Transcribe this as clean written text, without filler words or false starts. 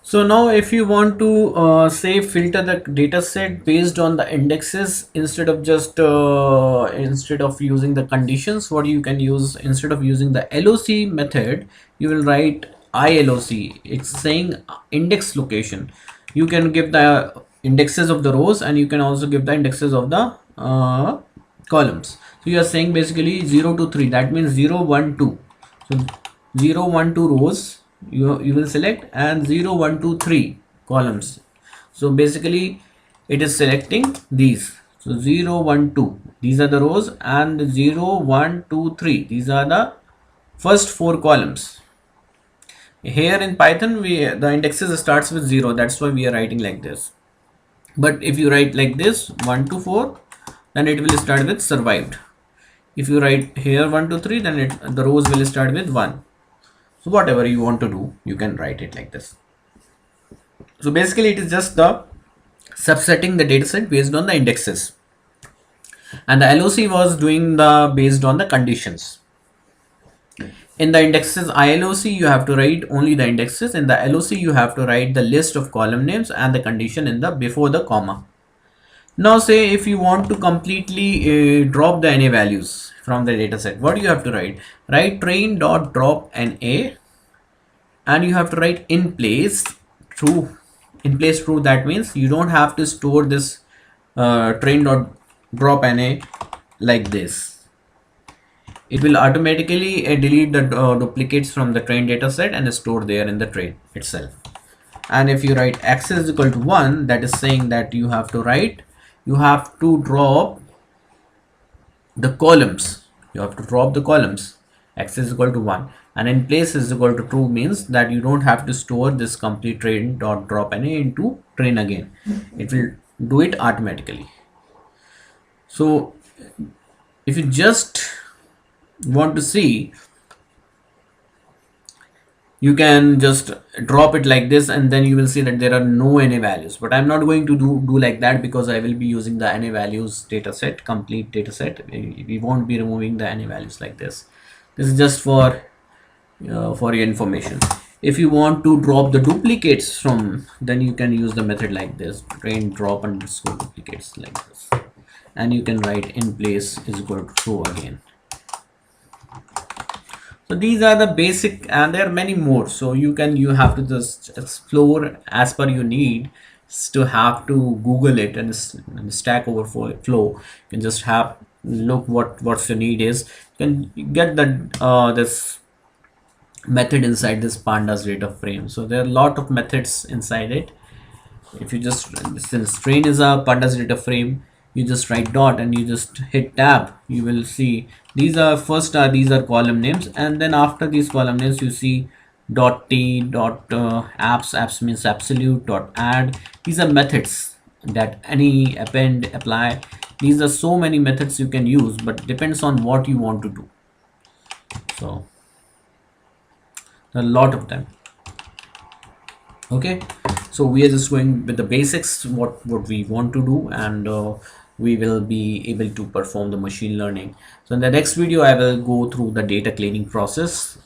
So now if you want to say filter the data set based on the indexes instead of just instead of using the conditions, what you can use instead of using the LOC method, you will write ILOC. It's saying index location. You can give the indexes of the rows and you can also give the indexes of the columns. So you are saying basically 0 to 3, that means 0 1 2. So 0 1 2 rows you will select, and 0 1 2 3 columns. So basically it is selecting these. So 0 1 2, these are the rows, and 0 1 2 3, these are the first four columns. Here in Python the indexes starts with 0, that's why we are writing like this. But if you write like this 1 to 4, then it will start with survived. If you write here 1 to 3, then the rows will start with 1. So whatever you want to do, you can write it like this. So basically it is just the subsetting the dataset based on the indexes, and the LOC was doing the based on the conditions. In the indexes ILOC you have to write only the indexes. In the LOC you have to write the list of column names and the condition in the before the comma. Now say if you want to completely drop the NA values from the dataset, what do you have to write? Write train dot drop NA, and you have to write in place true. In place true, that means you don't have to store this train dot drop NA like this. It will automatically delete the duplicates from the train data set and store there in the train itself. And if you write x is equal to 1, that is saying that you have to drop the columns. You have to drop the columns. X is equal to 1, and in place is equal to true means that you don't have to store this complete train dot drop NA into train again. It will do it automatically. So if you just want to see, you can just drop it like this, and then you will see that there are no NA values. But I'm not going to do like that, because I will be using the NA values data set, complete data set. We won't be removing the NA values like this. This is just for your information. If you want to drop the duplicates from, then you can use the method like this, train drop underscore duplicates like this, and you can write in place is equal to true again. So these are the basic, and there are many more. So you have to just explore as per your need. To have to Google it, and Stack Overflow. You can just have look what's your need is. You can get the this method inside this pandas data frame. So there are a lot of methods inside it. If you just, since train is a pandas data frame, you just write dot and you just hit tab, you will see these are these are column names, and then after these column names you see dot t dot apps means absolute dot add. These are methods that any append, apply, these are so many methods you can use, but depends on what you want to do. So a lot of them. Okay, so we are just going with the basics, what we want to do, and we will be able to perform the machine learning. So in the next video I will go through the data cleaning process,